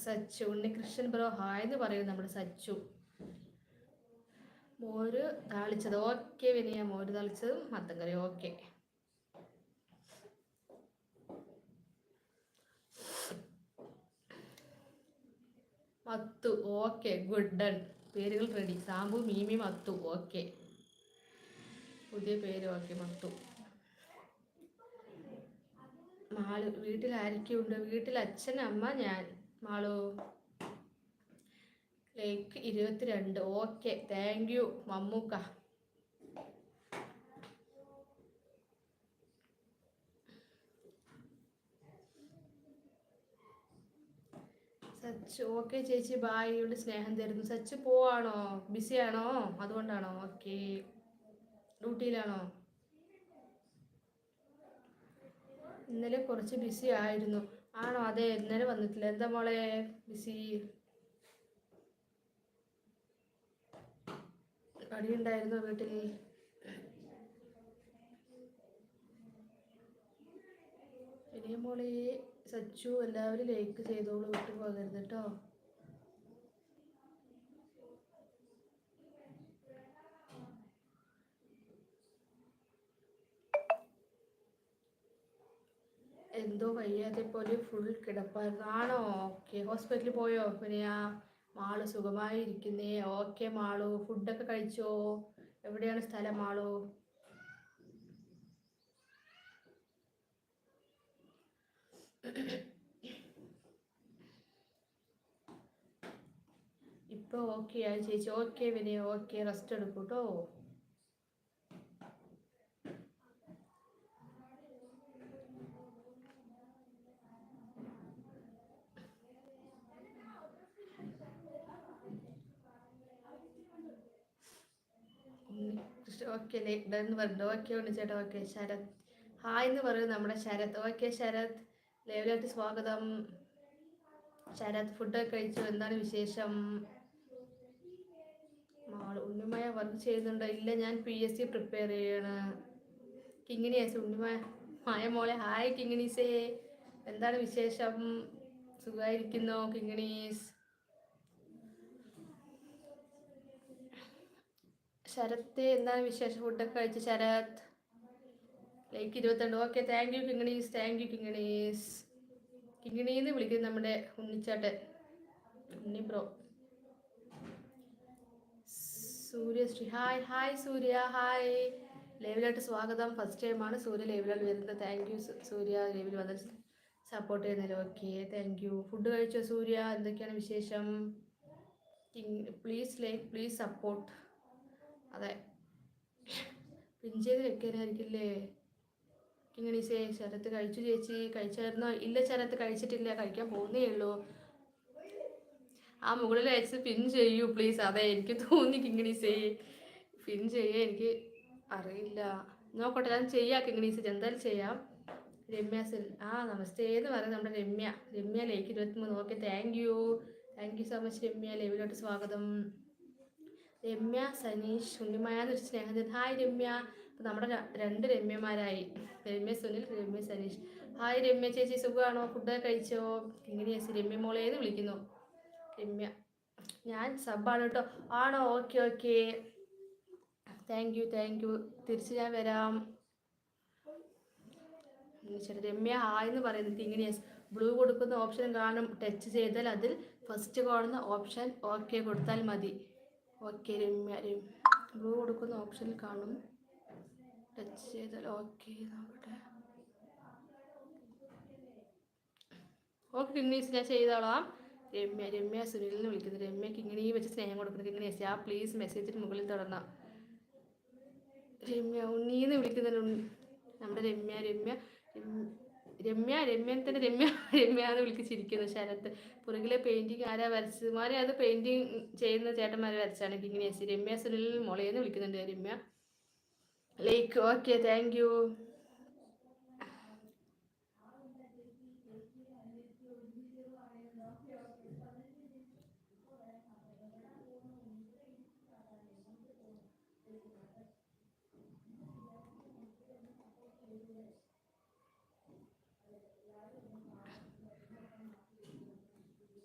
Sachu Unnikrishnan bro hi എന്ന് പറയും നമ്മുടെ സച്ചു. മോര് താളിച്ചത് ഓക്കെ വിനയ, മോര് താളിച്ചതും മത്തൻ കറി okay. Mathu okay good done. പേരുകൾ റെഡി. സാമ്പു മീമി മത്തു ഓക്കെ. പുതിയ പേര് ഓക്കെ മത്തു. മാളു വീട്ടിൽ ആരൊക്കെയുണ്ട്? വീട്ടിൽ അച്ഛൻ, അമ്മ, ഞാൻ. Malu like 22 okay thank you Mammukka. സച്ച് ഓക്കെ ചേച്ചി ബായ്. ഇവിടെ സ്നേഹം തരുന്നു. സച്ച് പോവാണോ? ബിസിയാണോ? അതുകൊണ്ടാണോ? ഓക്കെ. ഡ്യൂട്ടിയിലാണോ? ഇന്നലെ കുറച്ച് ബിസി ആയിരുന്നു. ആണോ? അതെ ഇന്നലെ വന്നിട്ടില്ല. എന്താ മോളെ ബിസി? പണിയുണ്ടായിരുന്നോ വീട്ടിൽ? ഇനിയും മോളെ സച്ചു എല്ലാവരും ലൈക്ക് ചെയ്തോളൂ, വിട്ടു പോകരുത് കേട്ടോ. എന്തോ വയ്യാതെ പോലെ ഫുൾ കിടപ്പായിരുന്നു. ആണോ? ഓക്കെ. ഹോസ്പിറ്റലിൽ പോയോ പിന്നെയാ? മാളു സുഖമായി ഇരിക്കുന്നേ. ഓക്കെ മാളു. ഫുഡൊക്കെ കഴിച്ചോ? എവിടെയാണ് സ്ഥലം മാളു? ഇപ്പോൾ ഓക്കെ ആയി ചേച്ചി. ഓക്കെ വിനയ ഓക്കെ. റെസ്റ്റ് എടുക്കൂ കേട്ടോ. ഓക്കെ ലൈക്ക് ഡൺ പറഞ്ഞു. ഓക്കെ ഉണ്ട് ചേട്ടാ. ഓക്കെ ശരത് ഹായ് എന്ന് പറയും നമ്മുടെ ശരത്. ഓക്കെ ശരത് ലൈവിലായിട്ട് സ്വാഗതം. ശരത് ഫുഡൊക്കെ കഴിച്ചു. എന്താണ് വിശേഷം? ഉണ്ണിമയ വർക്ക് ചെയ്യുന്നുണ്ടോ? ഇല്ല ഞാൻ PSC പ്രിപ്പയർ ചെയ്യാണ്. കിങ്ങിണീസ് ഉണ്ണിമയ മായ മോളെ ഹായ് കിങ്ങിണീസേ. എന്താണ് വിശേഷം? സുഖമായിരിക്കുന്നോ കിങ്ങിണീസ്? ശരത്ത് എന്താണ് വിശേഷം? ഫുഡൊക്കെ കഴിച്ചു Sharath. Like 22 okay thank you കിങ്ങിണീസ്. താങ്ക് യു കിങ്ങിണീസ്. കിങ്ങിണീന്ന് വിളിക്കുന്നത് നമ്മുടെ ഉണ്ണിച്ചാട്ടൻ Unni bro. Suryasree hi. Hi Surya hi. ലൈവിലായിട്ട് സ്വാഗതം. ഫസ്റ്റ് ടൈമാണ് സൂര്യ ലൈവിലായിട്ട് വരുന്നത്. താങ്ക് യു സൂര്യ ലൈവിൽ വന്ന് സപ്പോർട്ട് ചെയ്യുന്നതിൽ. Okay thank U. ഫുഡ് കഴിച്ചോ സൂര്യ? എന്തൊക്കെയാണ് വിശേഷം? Please like please support. അതെ പിൻ ചെയ്ത് വെക്കാനായിരിക്കില്ലേ കിങ്ങിണീസേ? ശരത്ത് കഴിച്ചു ചേച്ചി. കഴിച്ചായിരുന്നോ? ഇല്ല ശരത്ത് കഴിച്ചിട്ടില്ല, കഴിക്കാൻ പോകുന്നേ ഉള്ളൂ. ആ മുകളിൽ അയച്ച് പിൻ ചെയ്യൂ പ്ലീസ്. അതെ എനിക്ക് തോന്നി കിങ്ങിണീസേ പിൻ ചെയ്യാൻ എനിക്ക് അറിയില്ല. നോക്കട്ടെ ഞാൻ ചെയ്യാം കിങ്ങിണീസ്. എന്തായാലും ചെയ്യാം. രമ്യ നമസ്തേ എന്ന് പറയുന്നത് നമ്മുടെ Ramya like 23 okay thank you so much Ramya. ലൈവിലോട്ട് സ്വാഗതം. രമ്യ സനീഷ് ഉണ്ണിമയാന്ന് വെച്ച് സ്നേഹത്തിൽ ഹായ് രമ്യ. അപ്പം നമ്മുടെ 2 രമ്യമാരായി. രമ്യ സുനിൽ, രമ്യ സനീഷ്. ഹായ് രമ്യ ചേച്ചി സുഖമാണോ? ഫുഡൊക്കെ കഴിച്ചോ? കിങ്ങിണീസ് രമ്യ മോളേന്ന് വിളിക്കുന്നു. രമ്യ ഞാൻ സബ്ബാണ് കേട്ടോ. ആണോ? ഓക്കെ ഓക്കെ താങ്ക് യു തിരിച്ച് ഞാൻ വരാം. രമ്യ ഹായ് എന്ന് പറയുന്നത് കിങ്ങിണീസ്. ബ്ലൂ കൊടുക്കുന്ന ഓപ്ഷൻ കാണും. ടച്ച് ചെയ്താൽ അതിൽ ഫസ്റ്റ് കാണുന്ന ഓപ്ഷൻ ഓക്കെ കൊടുത്താൽ മതി. ഓക്കെ രമ്യ ബ്ലൂ കൊടുക്കുന്ന ഓപ്ഷനിൽ കാണും. ടച്ച് ചെയ്താൽ ഓക്കെ നോക്കട്ടെ. ഓക്കെ കിങ്ങിണീസ് ഞാൻ ചെയ്തോളാം. രമ്യ സുനിലിന് വിളിക്കുന്നത്. രമ്യക്ക് ഇങ്ങനെ വെച്ച് സ്നേഹം കൊടുക്കുന്നത് കിങ്ങിണീസ്. പ്ലീസ് മെസ്സേജിന് മുകളിൽ തുടരണം. രമ്യ ഉണ്ണീന്ന് വിളിക്കുന്നുണ്ട് നമ്മുടെ രമ്യൻ തന്നെ രമ്യാന്ന് വിളിച്ചിരിക്കുന്നു. ശരത്ത് പുറകിലെ പെയിന്റിങ് ആരാ വരച്ചത്? മാരെ അത് പെയിന്റിങ് ചെയ്യുന്ന ചേട്ടന്മാരെ വരച്ചാണ് കിങ്ങിണീസ്. രമ്യ സുനിൽ മോളേന്ന് വിളിക്കുന്നുണ്ട് Ramya like. Okay thank U.